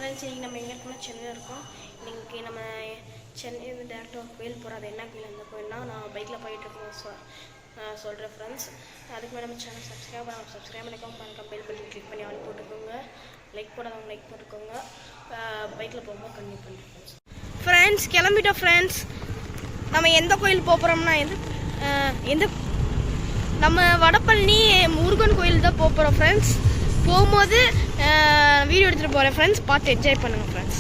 Friends இன்றைக்கி நம்ம எங்கே இருக்கோம்னா சென்னையில் இருக்கோம். இன்றைக்கி நம்ம சென்னை டேரக்டாக கோயில் போகிறோம். அது என்ன கோயில் அந்த கோயில்னா நான் பைக்கில் போயிட்டுருக்கோம் சொல்கிறேன் ஃப்ரெண்ட்ஸ். அதுக்கு மேலே நம்ம சேனல் சப்ஸ்கிரைப் பண்ணிக்கோங்க. பெல் பட்டன் கிளிக் பண்ணி ஆன் போட்டுக்கோங்க. லைக் போடாதவங்க லைக் போட்டுக்கோங்க. பைக்கில் போகும்போது கண்டிப்பாக பண்ணுறேன் ஃப்ரெண்ட்ஸ். கிளம்பிட்டோம் ஃப்ரெண்ட்ஸ். நம்ம எந்த கோயில் போகிறோம்னா எந்த நம்ம வடபழனி முருகன் கோயில் தான் போகிறோம் ஃப்ரெண்ட்ஸ். போகும்போது வீடியோ எடுத்துகிட்டு போகிறேன் ஃப்ரெண்ட்ஸ். பார்த்து என்ஜாய் பண்ணுங்கள் ஃப்ரெண்ட்ஸ்.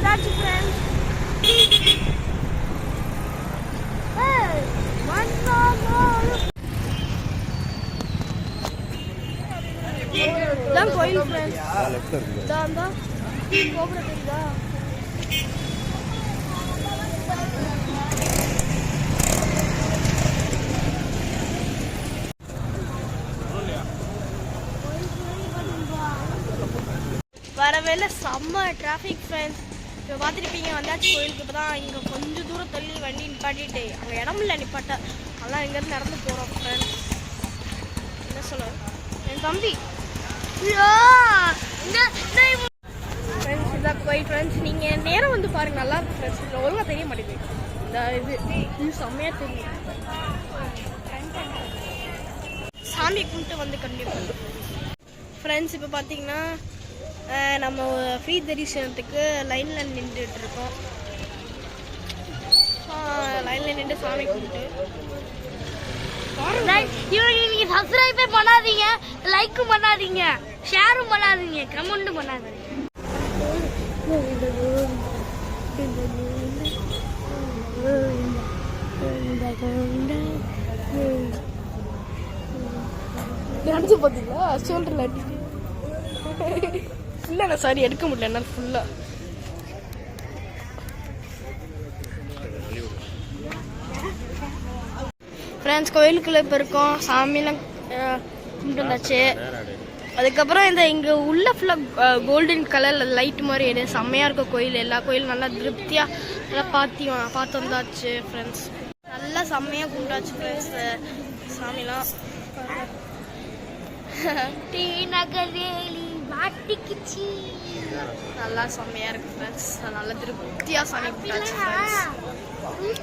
வந்தாச்சு ஃப்ரெண்ட்ஸ். இதான் கோயில் ஃப்ரெண்ட்ஸ். இதான் கோபுரம் தெரியுதா? வரவேல செம்ம டிராஃபிக் ஃப்ரெண்ட்ஸ். இப்போ பார்த்துருப்பீங்க வந்தாச்சு கோயிலுக்கு. இப்போ தான் இங்கே கொஞ்சம் தூரம் தள்ளி வண்டி நிப்பாட்டிட்டு அங்கே இடம் இல்லை நிப்பாட்ட, அதெல்லாம் இங்கேருந்து நடந்து போகிறோம் ஃப்ரெண்ட்ஸ். என்ன சொல்ல என் தம்பி ஃப்ரெண்ட்ஸ் இதான் கோயில் ஃப்ரெண்ட்ஸ். நீங்கள் நேரம் வந்து பாருங்கள், நல்லா இருக்கும் ஃப்ரெண்ட்ஸ். இதில் ஒழுங்காக தெரிய மாட்டேங்குது. இந்த இது செம்மையாக தெரியும். சாமி கும்பிட்டு வந்து கண்டிப்பாக ஃப்ரெண்ட்ஸ். இப்போ பார்த்தீங்கன்னா நம்ம ஃப்ரீ தரிசனத்துக்கு லைனில் நின்றுட்டு இருக்கோம். லைனில் நின்று சாமி கும்பிட்டு நீங்க சப்ஸ்கிரைபே பண்ணாதீங்க, லைக்கும் பண்ணாதீங்க, ஷேரும் பண்ணாதீங்க, கமெண்ட்டும் பண்ணாதீங்க. நடிச்சு பார்த்தீங்களா ஷோல்டரில் அடிச்சு? இல்லைண்ணா சாரி எடுக்க முடியல என்னால் ஃபுல்லாக. ஃப்ரெண்ட்ஸ் கோயிலுக்குள்ளே இப்போ இருக்கோம். சாமியெல்லாம் கும்பிட்டு வந்தாச்சு. அதுக்கப்புறம் இங்கே உள்ள ஃபுல்லாக கோல்டன் கலர் லைட் மாதிரி செம்மையாக இருக்கும் கோயில். எல்லா கோயிலும் நல்லா திருப்தியாக நல்லா பார்த்து வந்தாச்சு ஃப்ரெண்ட்ஸ். நல்லா செம்மையாக கும்பிட்டாச்சு ஃப்ரெண்ட்ஸ் சாமிலாம். டி நகரேலி மாட்டிக்கிச்சி நல்லா செம்மையாக இருக்குது ஃப்ரெண்ட்ஸ். நல்லா திருப்தியாக சாமி கும்பிட்டாச்சு ஃப்ரெண்ட்ஸ்.